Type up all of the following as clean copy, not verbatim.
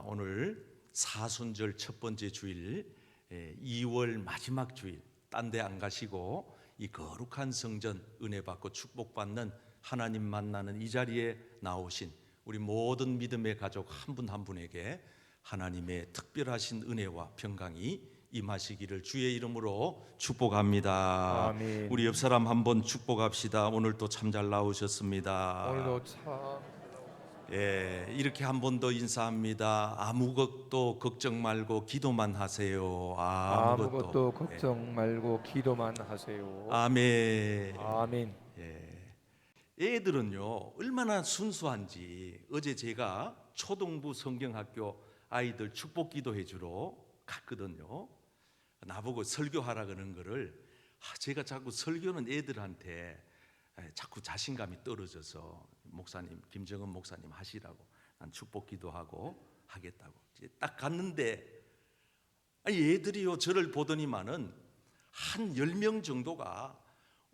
오늘 사순절 첫 번째 주일, 2월 마지막 주일, 딴 데 안 가시고 이 거룩한 성전 은혜 받고 축복받는 하나님 만나는 이 자리에 나오신 우리 모든 믿음의 가족 한 분 한 분에게 하나님의 특별하신 은혜와 평강이 임하시기를 주의 이름으로 축복합니다. 아멘. 우리 옆 사람 한번 축복합시다. 오늘도 참 잘 나오셨습니다. 오늘도 참 이렇게 한 번 더 인사합니다. 아무것도 걱정 말고 기도만 하세요. 아무것도 걱정 말고 기도만 하세요. 아멘. 아멘. 애들은요 얼마나 순수한지, 어제 제가 초등부 성경학교 아이들 축복 기도해 주러 갔거든요. 나보고 설교하라 그러는 거를 제가 자꾸 설교는 애들한테 자꾸 자신감이 떨어져서 목사님, 김정은 목사님 하시라고, 난 축복 기도하고 하겠다고 이제 딱 갔는데, 애들이요 저를 보더니만은 한 10명 정도가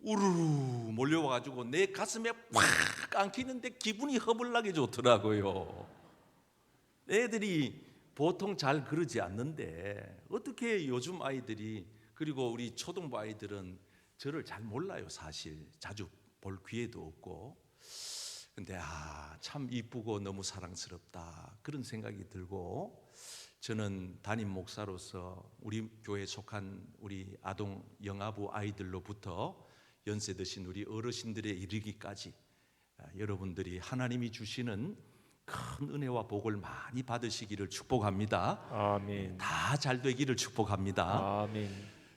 우르르 몰려와가지고 내 가슴에 확 안기는데 기분이 허물나게 좋더라고요. 애들이 보통 잘 그러지 않는데 어떻게 요즘 아이들이, 그리고 우리 초등부 아이들은 저를 잘 몰라요. 사실 자주 볼 기회도 없고. 근데 참 이쁘고 너무 사랑스럽다 그런 생각이 들고, 저는 담임 목사로서 우리 교회에 속한 우리 아동 영아부 아이들로부터 연세 드신 우리 어르신들에 이르기까지 여러분들이 하나님이 주시는 큰 은혜와 복을 많이 받으시기를 축복합니다. 아멘. 다 잘 되기를 축복합니다. 아멘.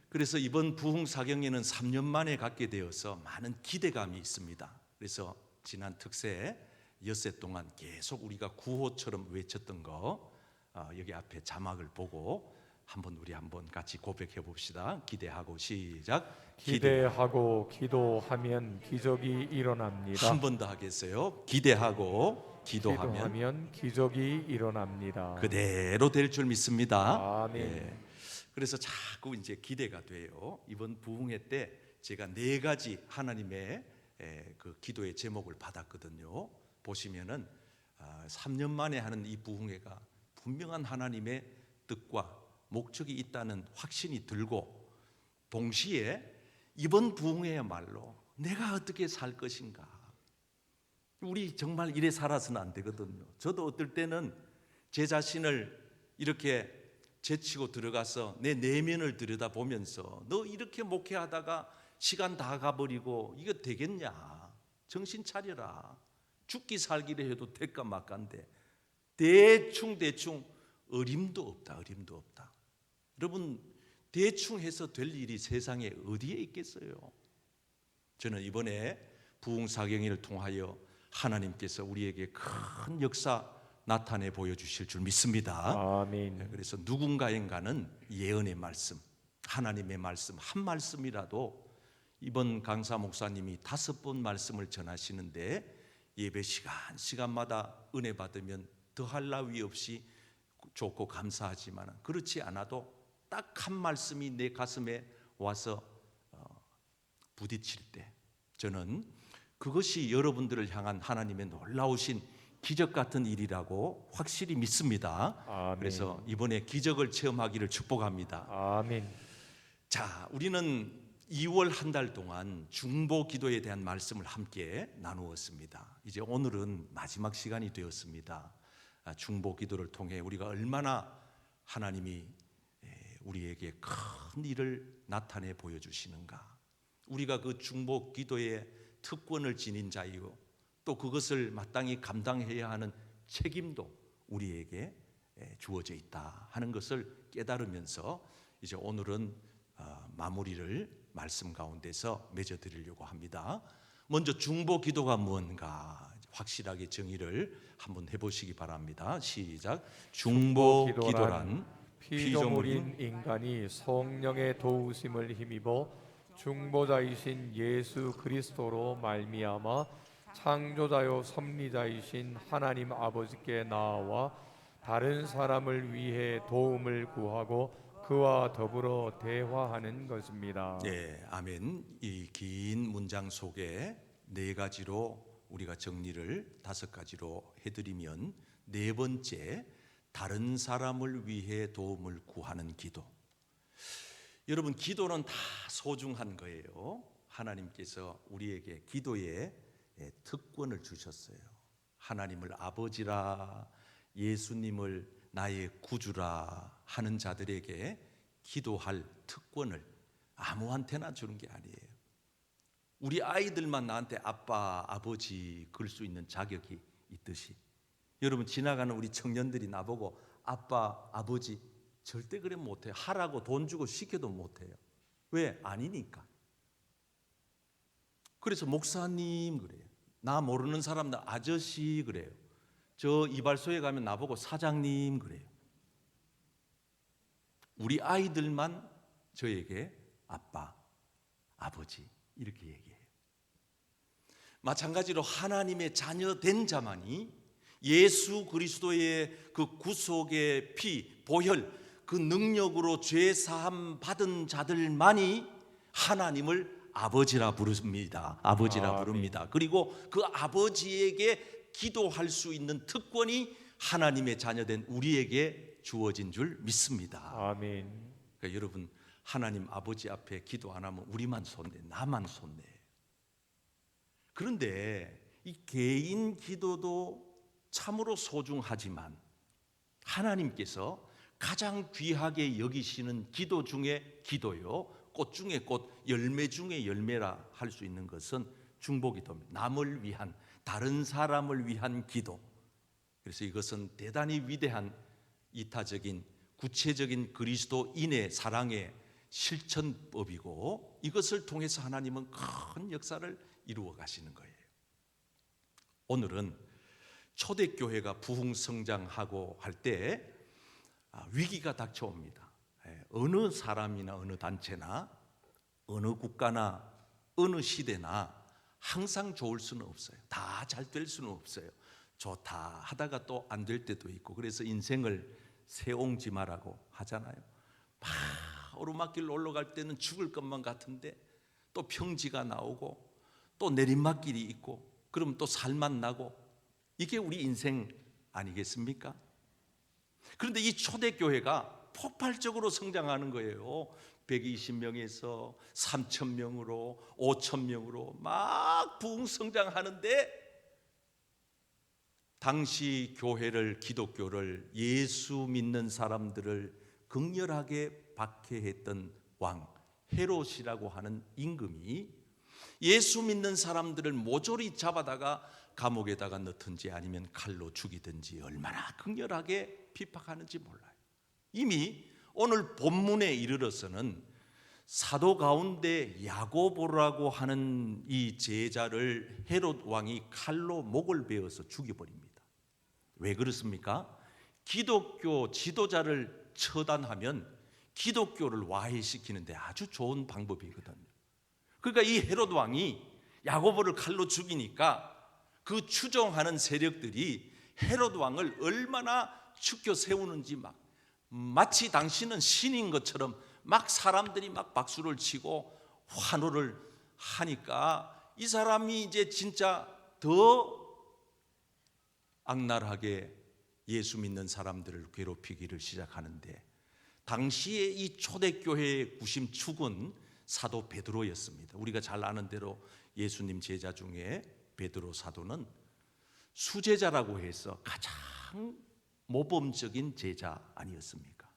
그래서 이번 부흥 사경에는 3년 만에 갖게 되어서 많은 기대감이 있습니다. 그래서 지난 특세 엿새 동안 계속 우리가 구호처럼 외쳤던 거, 여기 앞에 자막을 보고 우리 한번 같이 고백해 봅시다. 기대하고 시작. 기대하고 기도하면 기적이 일어납니다. 한 번 더 하겠어요. 기대하고 기도하면 기적이 일어납니다. 그대로 될 줄 믿습니다. 아멘. 그래서 자꾸 이제 기대가 돼요. 이번 부흥회 때 제가 4가지 하나님의 그 기도의 제목을 받았거든요. 보시면은 3년 만에 하는 이 부흥회가 분명한 하나님의 뜻과 목적이 있다는 확신이 들고, 동시에 이번 부흥회야말로 내가 어떻게 살 것인가, 우리 정말 이래 살아서는 안 되거든요. 저도 어떨 때는 제 자신을 이렇게 제치고 들어가서 내 내면을 들여다보면서, 너 이렇게 목회하다가 시간 다 가버리고 이거 되겠냐, 정신 차려라, 죽기 살기를 해도 될까 말까인데 대충 어림도 없다. 여러분, 대충 해서 될 일이 세상에 어디에 있겠어요? 저는 이번에 부흥사경회를 통하여 하나님께서 우리에게 큰 역사 나타내 보여주실 줄 믿습니다. 아멘. 그래서 누군가에게는 예언의 말씀, 하나님의 말씀 한 말씀이라도, 이번 강사 목사님이 5번 말씀을 전하시는데 예배 시간마다 은혜 받으면 더할 나위 없이 좋고 감사하지만, 그렇지 않아도 딱 한 말씀이 내 가슴에 와서 부딪힐 때, 저는 그것이 여러분들을 향한 하나님의 놀라우신 기적 같은 일이라고 확실히 믿습니다. 아멘. 그래서 이번에 기적을 체험하기를 축복합니다. 아멘. 자, 우리는 2월 한 달 동안 중보 기도에 대한 말씀을 함께 나누었습니다. 이제 오늘은 마지막 시간이 되었습니다. 중보 기도를 통해 우리가 얼마나 하나님이 우리에게 큰 일을 나타내 보여주시는가, 우리가 그 중보 기도의 특권을 지닌 자이고 또 그것을 마땅히 감당해야 하는 책임도 우리에게 주어져 있다 하는 것을 깨달으면서 이제 오늘은 마무리를 말씀 가운데서 맺어드리려고 합니다. 먼저 중보 기도가 뭔가 확실하게 정의를 한번 해보시기 바랍니다. 시작. 중보 기도란 피조물인 인간이 성령의 도우심을 힘입어 중보자이신 예수 그리스도로 말미암아 창조자요 섭리자이신 하나님 아버지께 나아와 다른 사람을 위해 도움을 구하고 그와 더불어 대화하는 것입니다. 네, 아멘. 이 긴 문장 속에 4가지로 우리가 정리를 5가지로 해드리면, 4번째, 다른 사람을 위해 도움을 구하는 기도. 여러분, 기도는 다 소중한 거예요. 하나님께서 우리에게 기도의 특권을 주셨어요. 하나님을 아버지라, 예수님을 나의 구주라 하는 자들에게 기도할 특권을 아무한테나 주는 게 아니에요. 우리 아이들만 나한테 아빠, 아버지 그럴 수 있는 자격이 있듯이, 여러분, 지나가는 우리 청년들이 나보고 아빠, 아버지 절대 그래 못해요. 하라고 돈 주고 시켜도 못해요. 왜? 아니니까. 그래서 목사님 그래요. 나 모르는 사람들 아저씨 그래요. 저 이발소에 가면 나보고 사장님 그래요. 우리 아이들만 저에게 아빠, 아버지 이렇게 얘기해요. 마찬가지로 하나님의 자녀 된 자만이 예수 그리스도의 그 구속의 피, 보혈, 그 능력으로 죄 사함 받은 자들만이 하나님을 아버지라 부릅니다. 아버지라 부릅니다. 그리고 그 아버지에게 기도할 수 있는 특권이 하나님의 자녀된 우리에게 주어진 줄 믿습니다. 아멘. 그러니까 여러분, 하나님 아버지 앞에 기도 안 하면 우리만 손내, 나만 손내. 그런데 이 개인 기도도 참으로 소중하지만 하나님께서 가장 귀하게 여기시는 기도 중에 기도요, 꽃 중에 꽃, 열매 중에 열매라 할 수 있는 것은 중보기도입니다. 남을 위한, 다른 사람을 위한 기도. 그래서 이것은 대단히 위대한 이타적인 구체적인 그리스도인의 사랑의 실천법이고, 이것을 통해서 하나님은 큰 역사를 이루어 가시는 거예요. 오늘은 초대교회가 부흥성장하고 할 때 위기가 닥쳐옵니다. 어느 사람이나 어느 단체나 어느 국가나 어느 시대나 항상 좋을 수는 없어요. 다 잘 될 수는 없어요. 좋다 하다가 또 안 될 때도 있고, 그래서 인생을 새옹지마라고 하잖아요. 막 오르막길 올라갈 때는 죽을 것만 같은데 또 평지가 나오고 또 내리막길이 있고, 그러면 또 살만 나고, 이게 우리 인생 아니겠습니까? 그런데 이 초대교회가 폭발적으로 성장하는 거예요. 120명에서 3,000명으로 5,000명으로 막 부흥성장하는데, 당시 교회를, 기독교를, 예수 믿는 사람들을 극렬하게 박해했던 왕 헤롯이라고 하는 임금이 예수 믿는 사람들을 모조리 잡아다가 감옥에다가 넣든지 아니면 칼로 죽이든지 얼마나 극렬하게 비박하는지 몰라요. 이미 오늘 본문에 이르러서는 사도 가운데 야고보라고 하는 이 제자를 헤롯 왕이 칼로 목을 베어서 죽여버립니다. 왜 그렇습니까? 기독교 지도자를 처단하면 기독교를 와해시키는데 아주 좋은 방법이거든요. 그러니까 이 헤롯 왕이 야고보를 칼로 죽이니까 그 추종하는 세력들이 헤롯 왕을 얼마나 축켜 세우는지, 마치 당신은 신인 것처럼 막 사람들이 막 박수를 치고 환호를 하니까 이 사람이 이제 진짜 더 악랄하게 예수 믿는 사람들을 괴롭히기를 시작하는데, 당시에 이 초대교회의 구심축은 사도 베드로였습니다. 우리가 잘 아는 대로 예수님 제자 중에 베드로 사도는 수제자라고 해서 가장 모범적인 제자 아니었습니까?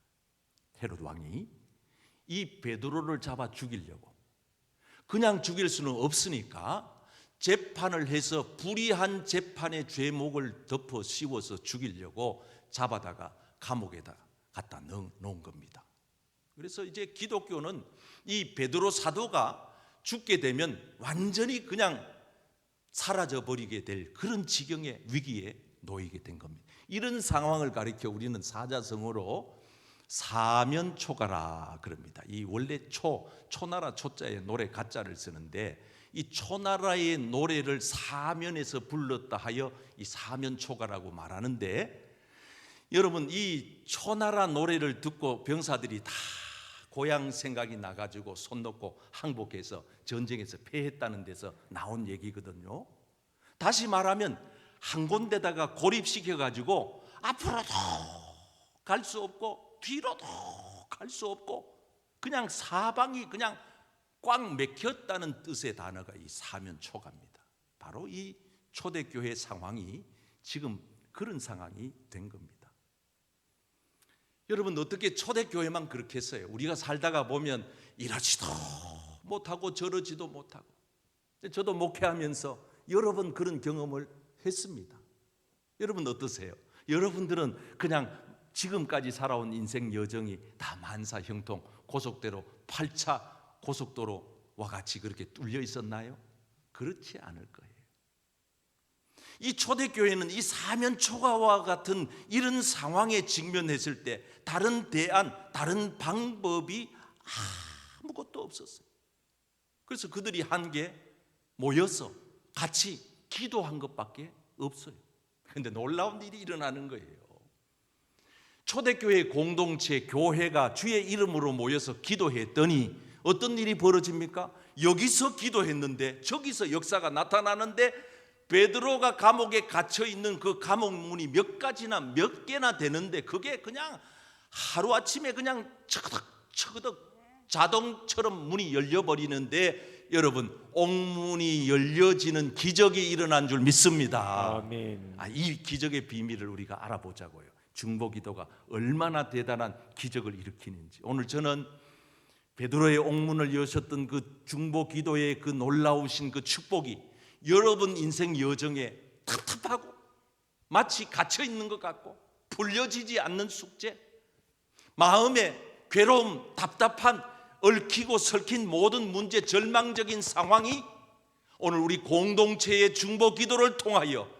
헤롯 왕이 이 베드로를 잡아 죽이려고, 그냥 죽일 수는 없으니까 재판을 해서 불의한 재판의 죄목을 덮어 씌워서 죽이려고 잡아다가 감옥에다 갖다 넣은 겁니다. 그래서 이제 기독교는 이 베드로 사도가 죽게 되면 완전히 그냥 사라져버리게 될 그런 지경의 위기에 놓이게 된 겁니다. 이런 상황을 가리켜 우리는 사자성어로 사면초가라 그럽니다. 이 원래 초나라 초자에 노래 가자를 쓰는데, 이 초나라의 노래를 사면에서 불렀다 하여 이 사면초가라고 말하는데, 여러분, 이 초나라 노래를 듣고 병사들이 다 고향 생각이 나가지고 손 놓고 항복해서 전쟁에서 패했다는 데서 나온 얘기거든요. 다시 말하면 한 군데다가 고립시켜가지고 앞으로도 갈 수 없고 뒤로도 갈 수 없고 그냥 사방이 그냥 꽉 막혔다는 뜻의 단어가 이 사면초가입니다. 바로 이 초대교회 상황이 지금 그런 상황이 된 겁니다. 여러분, 어떻게 초대교회만 그렇게 했어요? 우리가 살다가 보면 이러지도 못하고 저러지도 못하고. 저도 목회하면서 여러 번 그런 경험을 했습니다. 여러분 어떠세요? 여러분들은 그냥 지금까지 살아온 인생 여정이 다 만사 형통 고속도로 8차 고속도로와 같이 그렇게 뚫려 있었나요? 그렇지 않을 거예요. 이 초대교회는 이 사면초가와 같은 이런 상황에 직면했을 때 다른 대안, 다른 방법이 아무것도 없었어요. 그래서 그들이 함께 모여서 같이 기도한 것밖에 없어요. 그런데 놀라운 일이 일어나는 거예요. 초대교회 공동체 교회가 주의 이름으로 모여서 기도했더니 어떤 일이 벌어집니까? 여기서 기도했는데 저기서 역사가 나타나는데 베드로가 감옥에 갇혀 있는 그 감옥 문이 몇 가지나 몇 개나 되는데 그게 그냥 하루아침에 그냥 처그덕 자동처럼 문이 열려버리는데 여러분, 옥문이 열려지는 기적이 일어난 줄 믿습니다. 아멘. 이 기적의 비밀을 우리가 알아보자고요. 중보기도가 얼마나 대단한 기적을 일으키는지. 오늘 저는 베드로의 옥문을 여셨던 그 중보기도의 그 놀라우신 그 축복이 여러분 인생 여정에 답답하고 마치 갇혀 있는 것 같고 풀려지지 않는 숙제, 마음에 괴로움, 답답한, 얽히고 설킨 모든 문제, 절망적인 상황이 오늘 우리 공동체의 중보기도를 통하여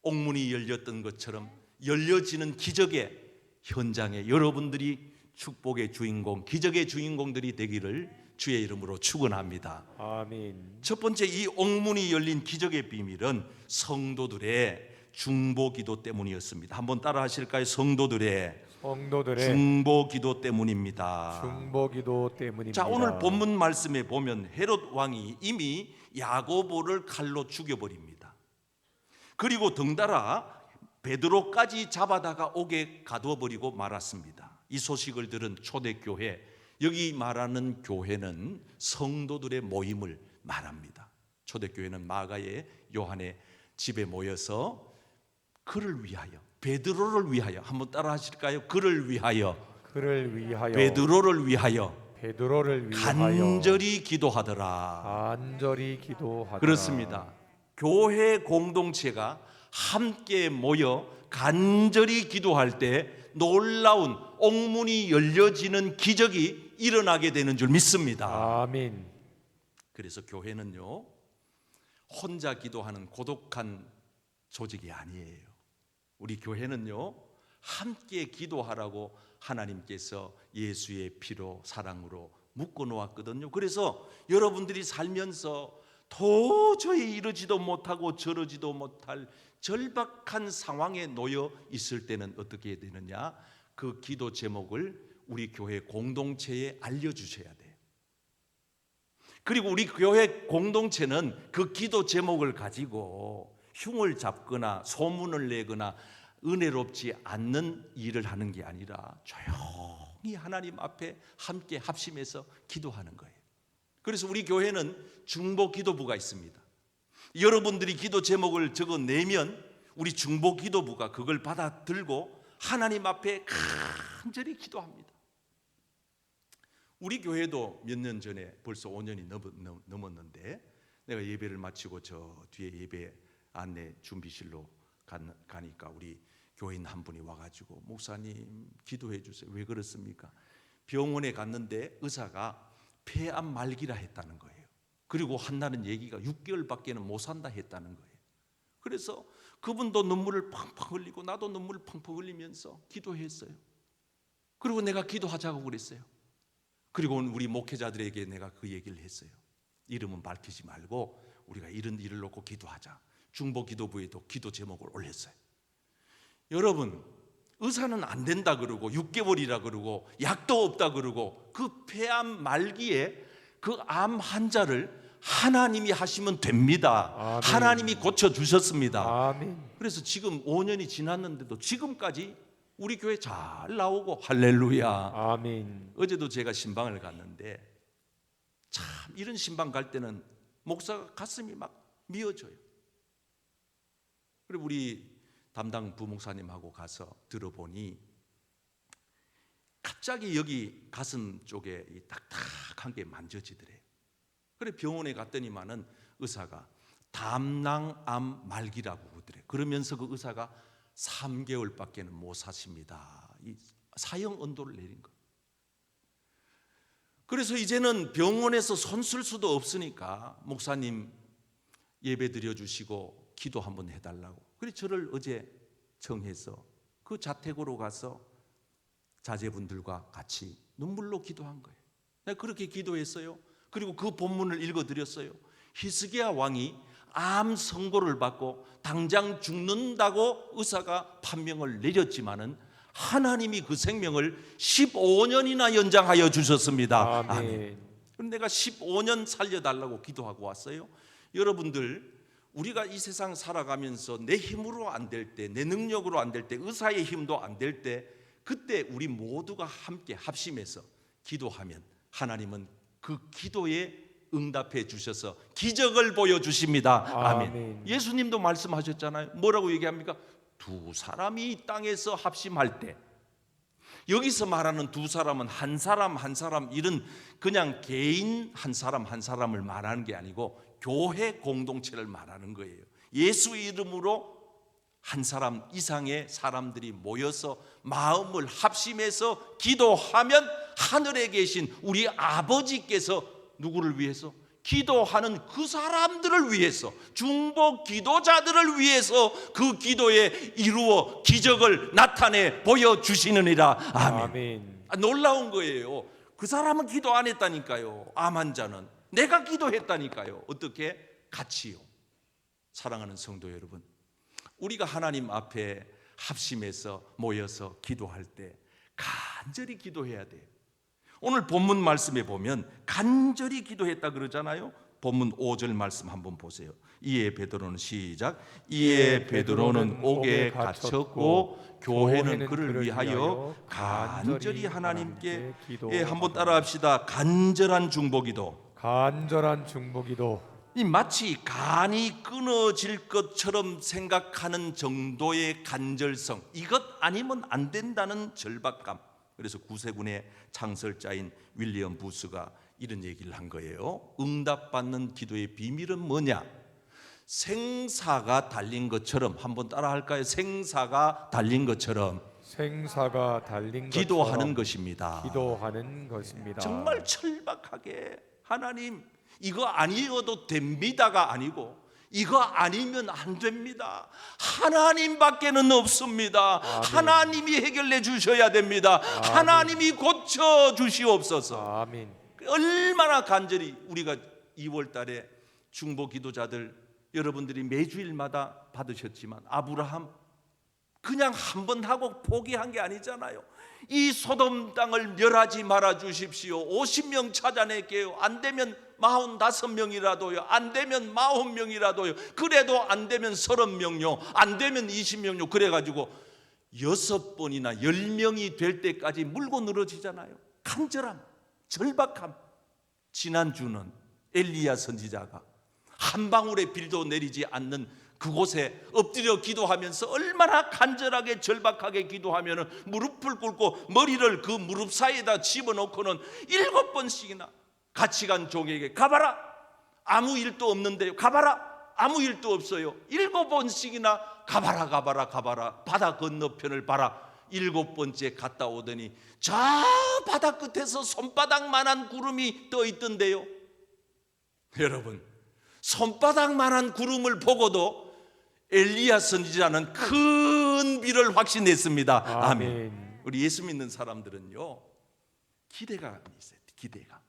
옥문이 열렸던 것처럼 열려지는 기적의 현장에 여러분들이 축복의 주인공, 기적의 주인공들이 되기를 주의 이름으로 축원합니다. 아멘. 첫 번째, 이 옥문이 열린 기적의 비밀은 성도들의 중보기도 때문이었습니다. 한번 따라 하실까요? 성도들의 중보기도 때문입니다. 중보기도 때문입니다. 자, 오늘 본문 말씀에 보면 헤롯 왕이 이미 야고보를 칼로 죽여버립니다. 그리고 덩달아 베드로까지 잡아다가 옥에 가두어버리고 말았습니다. 이 소식을 들은 초대교회, 여기 말하는 교회는 성도들의 모임을 말합니다. 초대교회는 마가의 요한의 집에 모여서 그를 위하여, 베드로를 위하여, 한번 따라 하실까요? 그를 위하여, 베드로를 위하여 간절히 기도하더라. 그렇습니다. 교회 공동체가 함께 모여 간절히 기도할 때 놀라운 옥문이 열려지는 기적이 일어나게 되는 줄 믿습니다. 아멘. 그래서 교회는요, 혼자 기도하는 고독한 조직이 아니에요. 우리 교회는요, 함께 기도하라고 하나님께서 예수의 피로 사랑으로 묶어 놓았거든요. 그래서 여러분들이 살면서 도저히 이러지도 못하고 저러지도 못할 절박한 상황에 놓여 있을 때는 어떻게 되느냐? 그 기도 제목을 우리 교회 공동체에 알려주셔야 돼요. 그리고 우리 교회 공동체는 그 기도 제목을 가지고 흉을 잡거나 소문을 내거나 은혜롭지 않는 일을 하는 게 아니라 조용히 하나님 앞에 함께 합심해서 기도하는 거예요. 그래서 우리 교회는 중보 기도부가 있습니다. 여러분들이 기도 제목을 적어내면 우리 중보 기도부가 그걸 받아들고 하나님 앞에 간절히 기도합니다. 우리 교회도 몇 년 전에 벌써 5년이 넘었는데 내가 예배를 마치고 저 뒤에 예배 안내 준비실로 가니까 우리 교인 한 분이 와가지고 목사님 기도해 주세요. 왜 그렇습니까? 병원에 갔는데 의사가 폐암 말기라 했다는 거예요. 그리고 한다는 얘기가 6개월밖에는 못 산다 했다는 거예요. 그래서 그분도 눈물을 팡팡 흘리고 나도 눈물을 팡팡 흘리면서 기도했어요. 그리고 내가 기도하자고 그랬어요. 그리고 우리 목회자들에게 내가 그 얘기를 했어요. 이름은 밝히지 말고 우리가 이런 일을 놓고 기도하자. 중보기도부에도 기도 제목을 올렸어요. 여러분, 의사는 안 된다 그러고 6개월이라 그러고 약도 없다 그러고 그 폐암 말기에 그 암 환자를 하나님이 하시면 됩니다. 아멘. 하나님이 고쳐주셨습니다. 아멘. 그래서 지금 5년이 지났는데도 지금까지 우리 교회 잘 나오고 할렐루야. 아멘. 어제도 제가 신방을 갔는데 참 이런 신방 갈 때는 목사가 가슴이 막 미어져요. 그리고 우리 담당 부목사님하고 가서 들어보니 갑자기 여기 가슴 쪽에 이 딱딱한 게 만져지더래요. 그래 병원에 갔더니만은 의사가 담낭암 말기라고 그러더래요. 그러면서 그 의사가 3개월밖에는 못 사십니다. 이 사형 언도를 내린 거예요. 그래서 이제는 병원에서 손 쓸 수도 없으니까 목사님 예배 드려주시고 기도 한번 해달라고. 그래서 저를 어제 청해서 그 자택으로 가서 자제분들과 같이 눈물로 기도한 거예요. 내가 그렇게 기도했어요. 그리고 그 본문을 읽어드렸어요. 히스기야 왕이 암 선고를 받고 당장 죽는다고 의사가 판명을 내렸지만은 하나님이 그 생명을 15년이나 연장하여 주셨습니다. 아멘. 아멘. 그럼 내가 15년 살려달라고 기도하고 왔어요. 여러분들, 우리가 이 세상 살아가면서 내 힘으로 안 될 때, 내 능력으로 안 될 때, 의사의 힘도 안 될 때, 그때 우리 모두가 함께 합심해서 기도하면 하나님은 그 기도에 응답해 주셔서 기적을 보여주십니다. 아멘. 아멘. 예수님도 말씀하셨잖아요. 뭐라고 얘기합니까? 두 사람이 이 땅에서 합심할 때, 여기서 말하는 두 사람은 한 사람 한 사람, 이런 그냥 개인 한 사람을 말하는 게 아니고 교회 공동체를 말하는 거예요. 예수 이름으로 한 사람 이상의 사람들이 모여서 마음을 합심해서 기도하면 하늘에 계신 우리 아버지께서 누구를 위해서? 기도하는 그 사람들을 위해서, 중보 기도자들을 위해서 그 기도에 이루어 기적을 나타내 보여주시느니라. 아멘. 아멘. 놀라운 거예요. 그 사람은 기도 안 했다니까요. 암 환자는. 내가 기도했다니까요. 어떻게? 같이요. 사랑하는 성도 여러분, 우리가 하나님 앞에 합심해서 모여서 기도할 때 간절히 기도해야 돼요. 오늘 본문 말씀에 보면 간절히 기도했다 그러잖아요. 본문 5절 말씀 한번 보세요. 이에 베드로는 시작. 이에 베드로는 옥에 갇혔고 교회는 그를 위하여 간절히 하나님께 한번 따라합시다. 간절한 중보기도. 간절한 중보기도. 이 마치 간이 끊어질 것처럼 생각하는 정도의 간절성, 이것 아니면 안 된다는 절박감. 그래서 구세군의 창설자인 윌리엄 부스가 이런 얘기를 한 거예요. 응답받는 기도의 비밀은 뭐냐? 생사가 달린 것처럼, 한번 따라 할까요? 생사가 달린 것처럼 생사가 달린 기도하는 것입니다. 기도하는 것입니다. 정말 철박하게, 하나님 이거 아니어도 됩니다가 아니고, 이거 아니면 안 됩니다. 하나님밖에는 없습니다. 아멘. 하나님이 해결해 주셔야 됩니다. 아멘. 하나님이 고쳐 주시옵소서. 아멘. 얼마나 간절히 우리가 2월 달에 중보 기도자들 여러분들이 매주일마다 받으셨지만, 아브라함 그냥 한 번 하고 포기한 게 아니잖아요. 이 소돔 땅을 멸하지 말아 주십시오. 50명 찾아낼게요. 안 되면 45명이라도요. 안 되면 40명이라도요. 그래도 안 되면 30명요. 안 되면 20명요. 그래가지고 6번이나 10명이 될 때까지 물고 늘어지잖아요. 간절함, 절박함. 지난주는 엘리야 선지자가 한 방울의 비도 내리지 않는 그곳에 엎드려 기도하면서 얼마나 간절하게 절박하게 기도하면은 무릎을 꿇고 머리를 그 무릎 사이에다 집어넣고는 7번씩이나 같이 간 종에게 가봐라, 아무 일도 없는데요. 가봐라, 아무 일도 없어요. 7번씩이나 가봐라 바다 건너편을 봐라. 7번째 갔다 오더니 저 바다 끝에서 손바닥만한 구름이 떠 있던데요. 여러분, 손바닥만한 구름을 보고도 엘리야 선지자는 큰 비를 확신했습니다. 아멘. 우리 예수 믿는 사람들은요, 기대가 있어요. 기대가.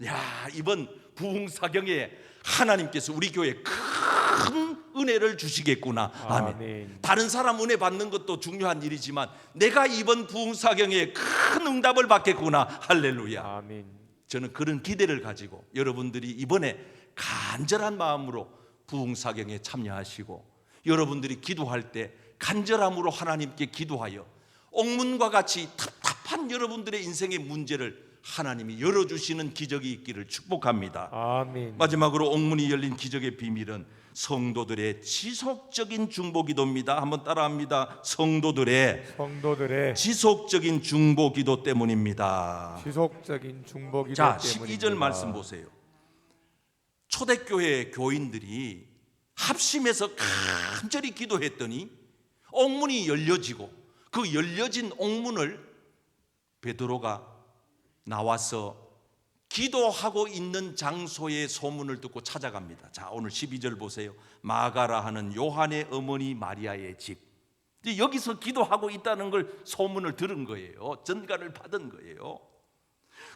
야, 이번 부흥사경에 하나님께서 우리 교회에 큰 은혜를 주시겠구나. 아멘. 아멘. 다른 사람 은혜 받는 것도 중요한 일이지만 내가 이번 부흥사경에 큰 응답을 받겠구나. 할렐루야. 아멘. 저는 그런 기대를 가지고 여러분들이 이번에 간절한 마음으로 부흥사경에 참여하시고, 여러분들이 기도할 때 간절함으로 하나님께 기도하여 옥문과 같이 답답한 여러분들의 인생의 문제를 하나님이 열어주시는 기적이 있기를 축복합니다. 아멘. 마지막으로 옥문이 열린 기적의 비밀은 성도들의 지속적인 중보기도입니다. 한번 따라합니다. 성도들의 지속적인 중보기도 때문입니다. 지속적인 중보기도 자, 때문입니다. 12절 말씀 보세요. 초대교회 교인들이 합심해서 간절히 기도했더니 옥문이 열려지고 그 열려진 옥문을 베드로가 나와서 기도하고 있는 장소의 소문을 듣고 찾아갑니다. 자, 오늘 12절 보세요. 마가라 하는 요한의 어머니 마리아의 집. 여기서 기도하고 있다는 걸 소문을 들은 거예요. 전가를 받은 거예요.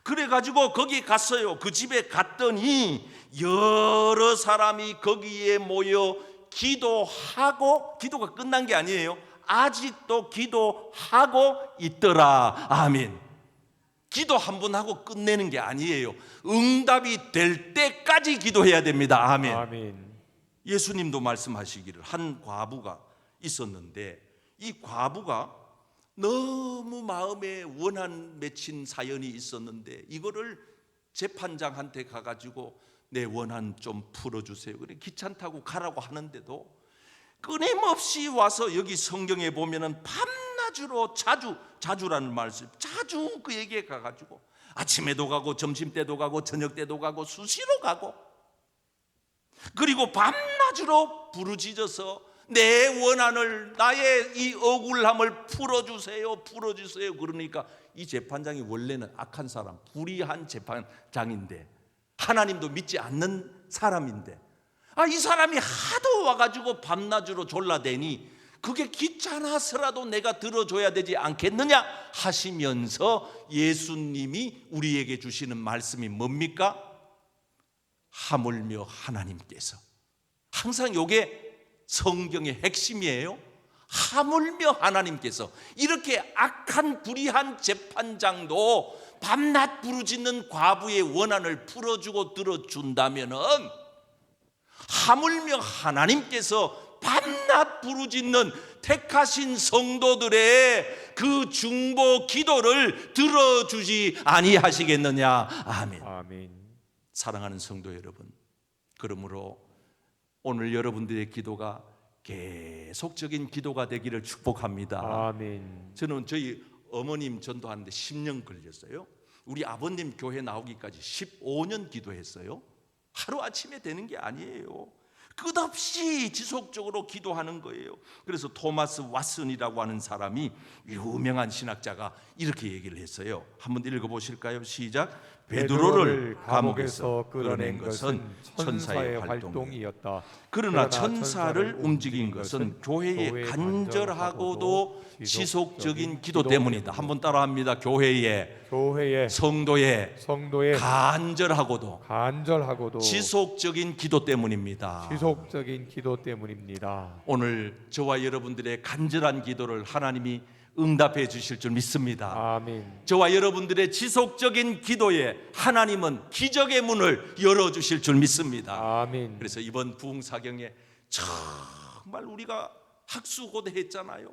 그래가지고 거기 갔어요. 그 집에 갔더니 여러 사람이 거기에 모여 기도하고, 기도가 끝난 게 아니에요. 아직도 기도하고 있더라. 아멘. 기도 한 번 하고 끝내는 게 아니에요. 응답이 될 때까지 기도해야 됩니다. 아멘. 아멘. 예수님도 말씀하시기를 한 과부가 있었는데 이 과부가 너무 마음에 원한 맺힌 사연이 있었는데 이거를 재판장한테 가가지고 내 원한 좀 풀어주세요. 그래 귀찮다고 가라고 하는데도 끊임없이 와서 여기 성경에 보면은 밤낮으로 자주라는 말씀, 자주 그에게 가가지고 아침에도 가고 점심 때도 가고 저녁 때도 가고 수시로 가고, 그리고 밤낮으로 부르짖어서 내 원한을, 나의 이 억울함을 풀어주세요. 그러니까 이 재판장이 원래는 악한 사람, 불의한 재판장인데 하나님도 믿지 않는 사람인데 이 사람이 하도 와가지고 밤낮으로 졸라대니 그게 귀찮아서라도 내가 들어줘야 되지 않겠느냐 하시면서 예수님이 우리에게 주시는 말씀이 뭡니까? 하물며 하나님께서, 항상 이게 성경의 핵심이에요. 하물며 하나님께서 이렇게 악한 불의한 재판장도 밤낮 부르짖는 과부의 원한을 풀어주고 들어준다면은 하물며 하나님께서 밤낮 부르짖는 택하신 성도들의 그 중보 기도를 들어주지 아니하시겠느냐. 아멘. 아멘. 사랑하는 성도 여러분, 그러므로 오늘 여러분들의 기도가 계속적인 기도가 되기를 축복합니다. 아멘. 저는 저희 어머님 전도하는데 10년 걸렸어요. 우리 아버님 교회 나오기까지 15년 기도했어요. 하루아침에 되는 게 아니에요. 끝없이 지속적으로 기도하는 거예요. 그래서 토마스 왓슨이라고 하는 사람이, 유명한 신학자가 이렇게 얘기를 했어요. 한번 읽어보실까요? 시작. 베드로를 감옥에서 끌어낸 것은 천사의 활동이었다. 그러나 천사를 움직인 것은 교회의 간절하고도 지속적인 기도 때문이다. 한번 따라합니다. 교회의 성도의 간절하고도 지속적인 기도 때문입니다. 지속적인 기도 때문입니다. 오늘 저와 여러분들의 간절한 기도를 하나님이 응답해 주실 줄 믿습니다. 아멘. 저와 여러분들의 지속적인 기도에 하나님은 기적의 문을 열어주실 줄 믿습니다. 아멘. 그래서 이번 부흥사경에 정말 우리가 학수고대했잖아요.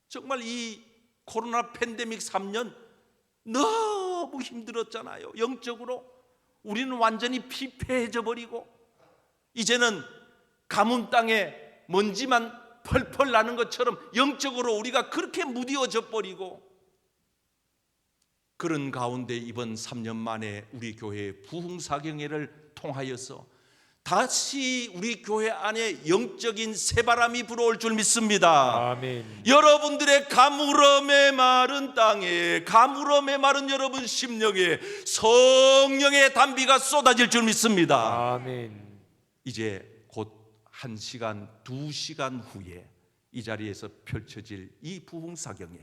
정말 이 코로나 팬데믹 3년 너무 힘들었잖아요. 영적으로 우리는 완전히 피폐해져 버리고 이제는 가뭄 땅에 먼지만 펄펄 나는 것처럼 영적으로 우리가 그렇게 무뎌져 버리고, 그런 가운데 이번 3년 만에 우리 교회의 부흥사경회를 통하여서 다시 우리 교회 안에 영적인 새바람이 불어올 줄 믿습니다. 아멘. 여러분들의 가물음에 마른 땅에, 가물음에 마른 여러분 심령에 성령의 단비가 쏟아질 줄 믿습니다. 아멘. 이제 곧 1시간, 2시간 후에 이 자리에서 펼쳐질 이 부흥사경에,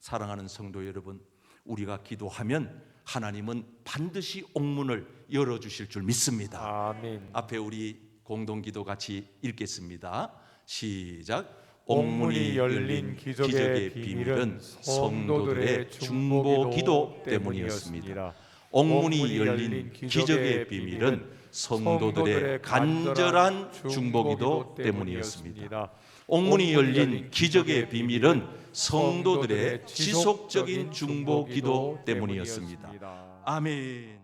사랑하는 성도 여러분, 우리가 기도하면 하나님은 반드시 옥문을 열어주실 줄 믿습니다. 아멘. 앞에 우리 공동기도 같이 읽겠습니다. 시작. 옥문이 열린 기적의 비밀은 성도들의 중보 기도 때문이었습니다. 옥문이 열린 기적의 비밀은 성도들의 간절한 중보기도 때문이었습니다. 옥문이 열린 기적의 비밀은 성도들의 지속적인 중보 기도 때문이었습니다. 아멘.